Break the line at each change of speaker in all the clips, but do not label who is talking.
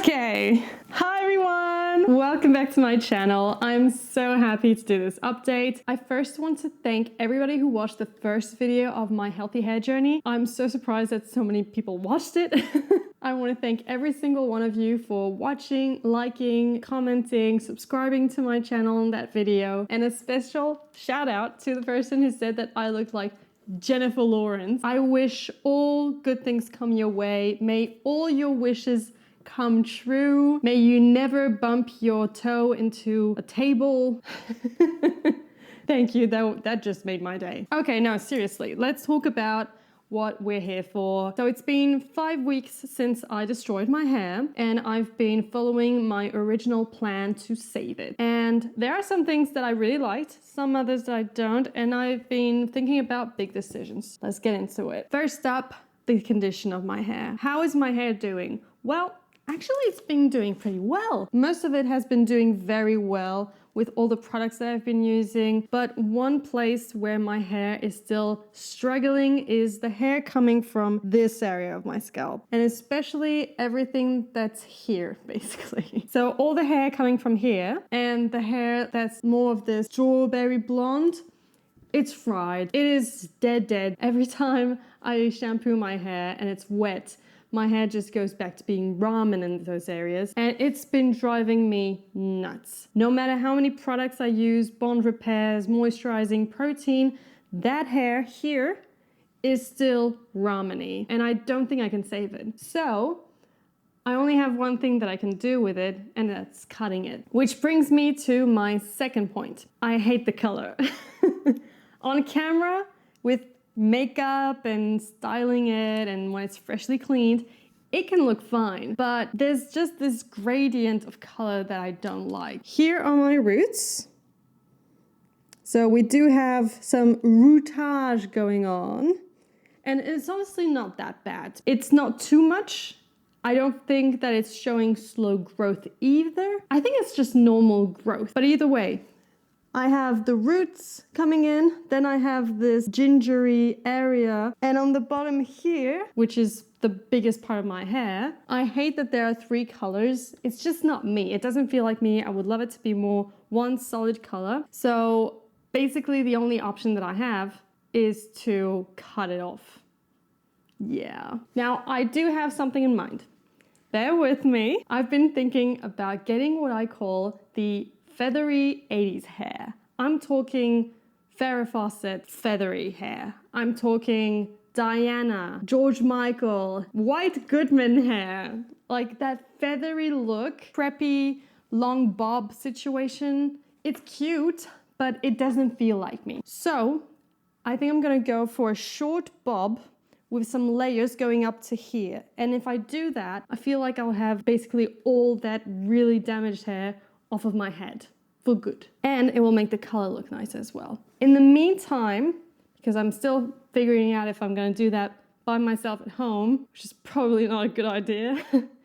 Okay, hi everyone! Welcome back to my channel. I'm so happy to do this update. I first want to thank everybody who watched the first video of my healthy hair journey. I'm so surprised that so many people watched it. I want to thank every single one of you for watching, liking, commenting, subscribing to my channel in that video. And a special shout out to the person who said that I looked like Jennifer Lawrence. I wish all good things come your way. May all your wishes come true. May you never bump your toe into a table. Thank you, that just made my day. Okay, no, seriously, let's talk about what we're here for. So it's been 5 weeks since I destroyed my hair, and I've been following my original plan to save it. And there are some things that I really liked, some others that I don't, and I've been thinking about big decisions. Let's get into it. First up, the condition of my hair. How is my hair doing? Well, actually, it's been doing pretty well. Most of it has been doing very well with all the products that I've been using, but one place where my hair is still struggling is the hair coming from this area of my scalp, and especially everything that's here, basically. So all the hair coming from here and the hair that's more of this strawberry blonde, it's fried. It is dead. Every time I shampoo my hair and it's wet, my hair just goes back to being ramen in those areas, and it's been driving me nuts. No matter how many products I use, bond repairs, moisturizing, protein, that hair here is still ramen-y, and I don't think I can save it. So I only have one thing that I can do with it, and that's cutting it. Which brings me to my second point. I hate the color. On camera, with makeup and styling it, and when it's freshly cleaned, it can look fine, but there's just this gradient of color that I don't like. Here are my roots. So we do have some rootage going on, and it's honestly not that bad. It's not too much. I don't think that it's showing slow growth either. I think it's just normal growth, but either way, I have the roots coming in, then I have this gingery area, and on the bottom here, which is the biggest part of my hair, I hate that there are 3 colors. It's just not me. It doesn't feel like me. I would love it to be more one solid color. So basically the only option that I have is to cut it off. Yeah. Now I do have something in mind. Bear with me. I've been thinking about getting what I call the feathery 80s hair. I'm talking Farrah Fawcett feathery hair. I'm talking Diana, George Michael, White Goodman hair. Like that feathery look, preppy, long bob situation. It's cute, but it doesn't feel like me. So I think I'm gonna go for a short bob with some layers going up to here. And if I do that, I feel like I'll have basically all that really damaged hair off of my head for good. And it will make the color look nice as well. In the meantime, because I'm still figuring out if I'm going to do that by myself at home, which is probably not a good idea,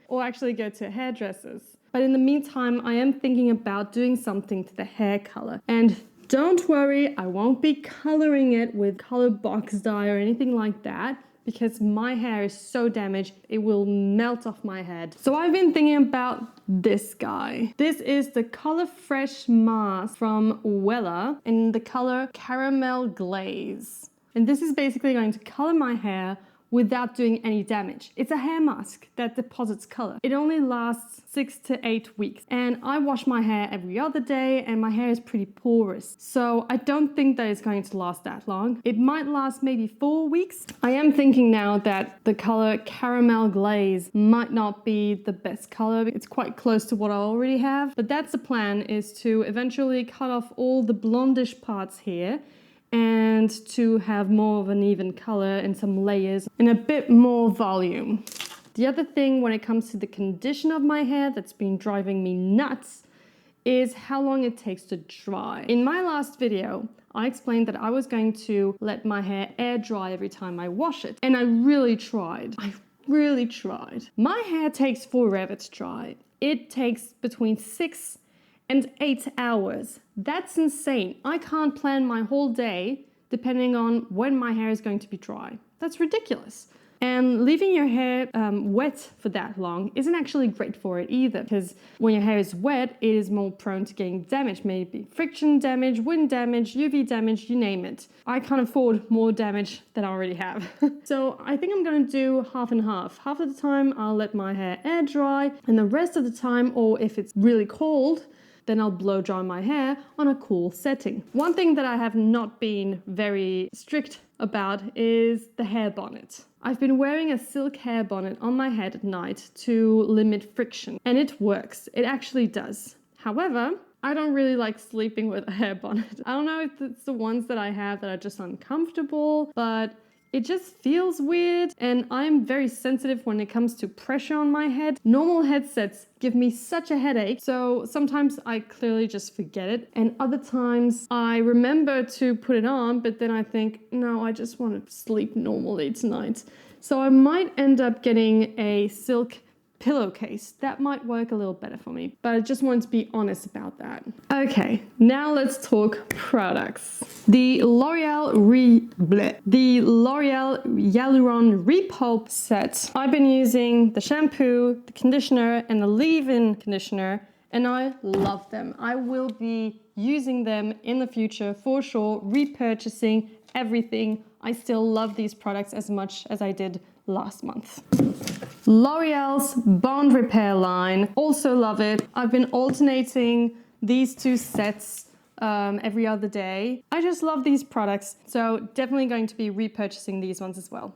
or actually go to hairdressers. But in the meantime, I am thinking about doing something to the hair color. And don't worry, I won't be coloring it with color box dye or anything like that, because my hair is so damaged, it will melt off my head. So I've been thinking about this guy. This is the Color Fresh mask from Wella in the color Caramel Glaze. And this is basically going to color my hair without doing any damage. It's a hair mask that deposits color. It only lasts 6 to 8 weeks. And I wash my hair every other day, and my hair is pretty porous. So I don't think that it's going to last that long. It might last maybe 4 weeks. I am thinking now that the color Caramel Glaze might not be the best color. It's quite close to what I already have. But that's the plan, is to eventually cut off all the blondish parts here, and to have more of an even color and some layers and a bit more volume. The other thing when it comes to the condition of my hair that's been driving me nuts is how long it takes to dry. In my last video, I explained that I was going to let my hair air dry every time I wash it, and I really tried. My hair takes forever to dry. It takes between 6 and 8 hours. That's insane. I can't plan my whole day depending on when my hair is going to be dry. That's ridiculous. And leaving your hair wet for that long isn't actually great for it either, because when your hair is wet, it is more prone to getting damaged, maybe friction damage, wind damage, UV damage, you name it. I can't afford more damage than I already have. So I think I'm gonna do half and half. Half of the time I'll let my hair air dry, and the rest of the time, or if it's really cold, then I'll blow dry my hair on a cool setting. One thing that I have not been very strict about is the hair bonnet. I've been wearing a silk hair bonnet on my head at night to limit friction, and it works. It actually does. However, I don't really like sleeping with a hair bonnet. I don't know if it's the ones that I have that are just uncomfortable, but it just feels weird, and I'm very sensitive when it comes to pressure on my head. Normal headsets give me such a headache, so sometimes I clearly just forget it, and other times I remember to put it on, but then I think, no, I just want to sleep normally tonight. So I might end up getting a silk pillowcase. That might work a little better for me, but I just wanted to be honest about that. Okay, now let's talk products. The L'Oreal Hyaluron Repulp set. I've been using the shampoo, the conditioner, and the leave-in conditioner, and I love them. I will be using them in the future for sure, repurchasing everything. I still love these products as much as I did last month. L'Oreal's Bond Repair line, also love it. I've been alternating these two sets every other day. I just love these products, so definitely going to be repurchasing these ones as well.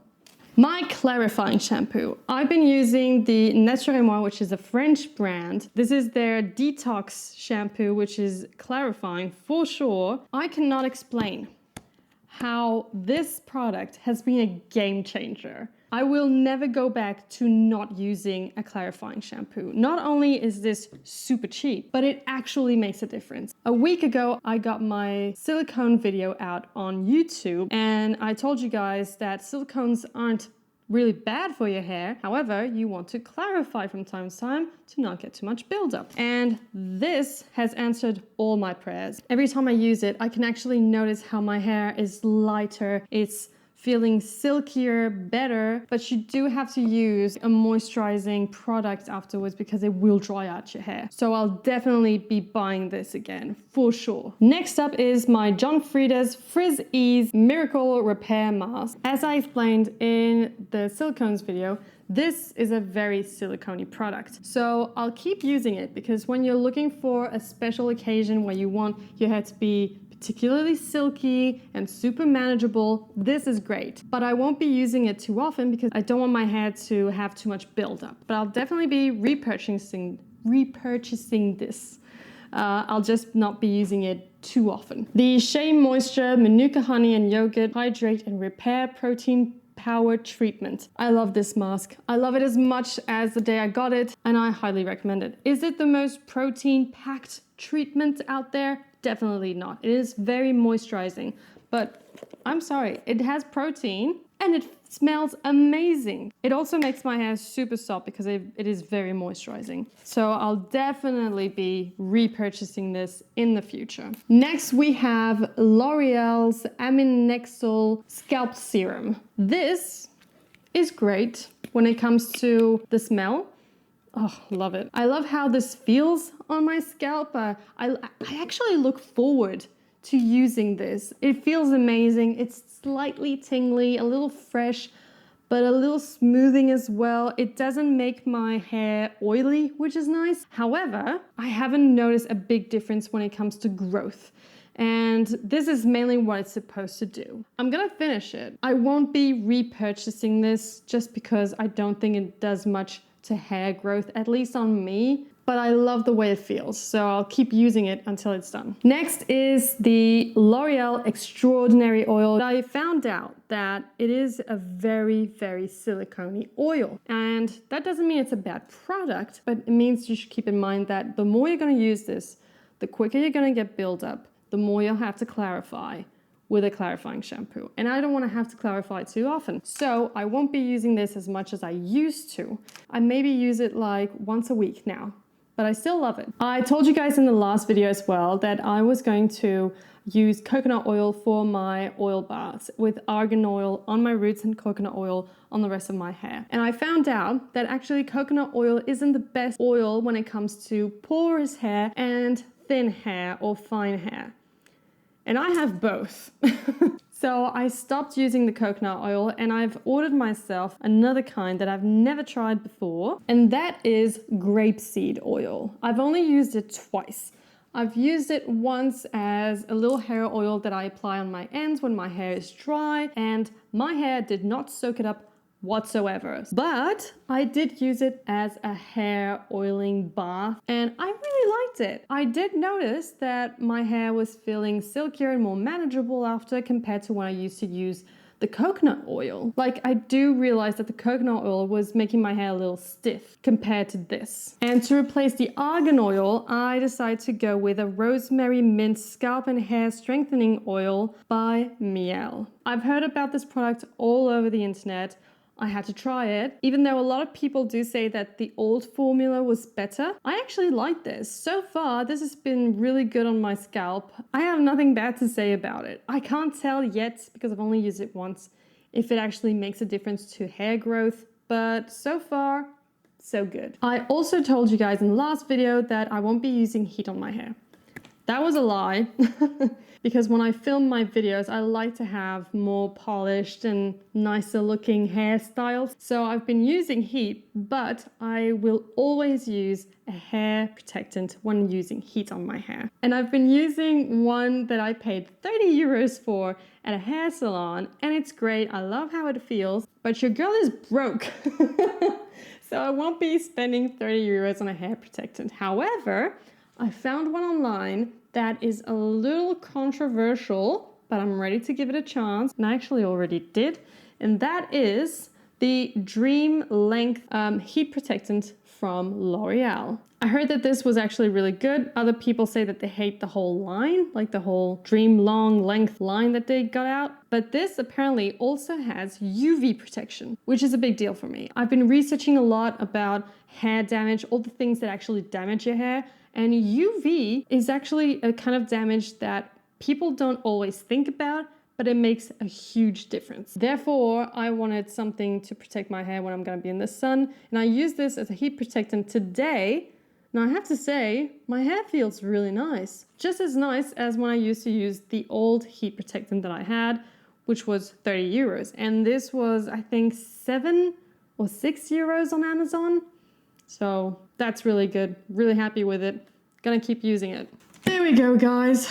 My clarifying shampoo. I've been using the Nature & Moi, which is a French brand. This is their detox shampoo, which is clarifying for sure. I cannot explain how this product has been a game changer. I will never go back to not using a clarifying shampoo. Not only is this super cheap, but it actually makes a difference. A week ago, I got my silicone video out on YouTube, and I told you guys that silicones aren't really bad for your hair. However, you want to clarify from time to time to not get too much buildup. And this has answered all my prayers. Every time I use it, I can actually notice how my hair is lighter. It's feeling silkier, better, but you do have to use a moisturizing product afterwards because it will dry out your hair. So I'll definitely be buying this again, for sure. Next up is my John Frieda's Frizz Ease Miracle Repair Mask. As I explained in the silicones video, this is a very silicone-y product. So I'll keep using it because when you're looking for a special occasion where you want your hair to be particularly silky and super manageable, this is great. But I won't be using it too often because I don't want my hair to have too much buildup. But I'll definitely be repurchasing this. I'll just not be using it too often. The Shea Moisture Manuka Honey and Yogurt Hydrate and Repair Protein Power Treatment. I love this mask. I love it as much as the day I got it, and I highly recommend it. Is it the most protein-packed treatment out there? Definitely not. It is very moisturizing, but I'm sorry, it has protein and it smells amazing. It also makes my hair super soft because it is very moisturizing. So I'll definitely be repurchasing this in the future. Next, we have L'Oreal's Aminexol Scalp Serum. This is great when it comes to the smell. Oh, love it. I love how this feels on my scalp. I actually look forward to using this. It feels amazing. It's slightly tingly, a little fresh, but a little smoothing as well. It doesn't make my hair oily, which is nice. However, I haven't noticed a big difference when it comes to growth. And this is mainly what it's supposed to do. I'm gonna finish it. I won't be repurchasing this just because I don't think it does much to hair growth, at least on me, but I love the way it feels, so I'll keep using it until it's done. Next is the L'Oreal Extraordinary Oil. I found out that it is a very, very silicone-y oil, and that doesn't mean it's a bad product, but it means you should keep in mind that the more you're gonna use this, the quicker you're gonna get buildup, the more you'll have to clarify with a clarifying shampoo. And I don't want to have to clarify too often. So I won't be using this as much as I used to. I maybe use it like once a week now. but I still love it. I told you guys in the last video as well that I was going to use coconut oil for my oil baths with argan oil on my roots and coconut oil on the rest of my hair. And I found out that actually coconut oil isn't the best oil when it comes to porous hair and thin hair or fine hair. And I have both. So I stopped using the coconut oil and I've ordered myself another kind that I've never tried before, and that is grapeseed oil. I've only used it twice. I've used it once as a little hair oil that I apply on my ends when my hair is dry, and my hair did not soak it up whatsoever. But I did use it as a hair oiling bath and I really liked it. I did notice that my hair was feeling silkier and more manageable after compared to when I used to use the coconut oil. Like, I do realize that the coconut oil was making my hair a little stiff compared to this. And to replace the argan oil, I decided to go with a rosemary mint scalp and hair strengthening oil by Mielle. I've heard about this product all over the internet. I had to try it. Even though a lot of people do say that the old formula was better, I actually like this. So far, this has been really good on my scalp. I have nothing bad to say about it. I can't tell yet, because I've only used it once, if it actually makes a difference to hair growth, but so far, so good. I also told you guys in the last video that I won't be using heat on my hair. That was a lie. Because when I film my videos, I like to have more polished and nicer looking hairstyles. So I've been using heat, but I will always use a hair protectant when using heat on my hair. And I've been using one that I paid 30 euros for at a hair salon, and it's great. I love how it feels, but your girl is broke. So I won't be spending 30 euros on a hair protectant. However, I found one online that is a little controversial, but I'm ready to give it a chance, and I actually already did, and that is the Dream Length Heat Protectant from L'Oreal. I heard that this was actually really good. Other people say that they hate the whole line, like the whole Dream Long Length line that they got out, but this apparently also has UV protection, which is a big deal for me. I've been researching a lot about hair damage, all the things that actually damage your hair, and UV is actually a kind of damage that people don't always think about, but it makes a huge difference. Therefore, I wanted something to protect my hair when I'm gonna be in the sun, and I use this as a heat protectant today. And I have to say, my hair feels really nice. Just as nice as when I used to use the old heat protectant that I had, which was 30 euros. And this was, I think, 7 or 6 euros on Amazon. So that's really good. Really happy with it. Gonna keep using it. There we go, guys.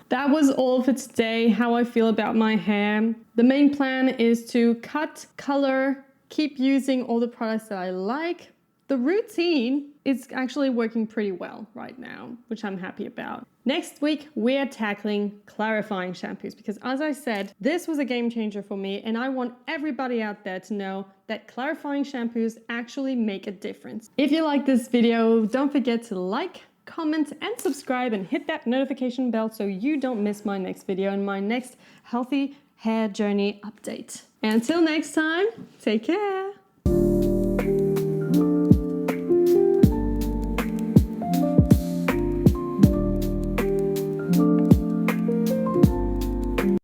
That was all for today, how I feel about my hair. The main plan is to cut, color, keep using all the products that I like. The routine is actually working pretty well right now, which I'm happy about. Next week, we're tackling clarifying shampoos because, as I said, this was a game changer for me, and I want everybody out there to know that clarifying shampoos actually make a difference. If you like this video, don't forget to like, comment, and subscribe, and hit that notification bell so you don't miss my next video and my next healthy hair journey update. And until next time, take care.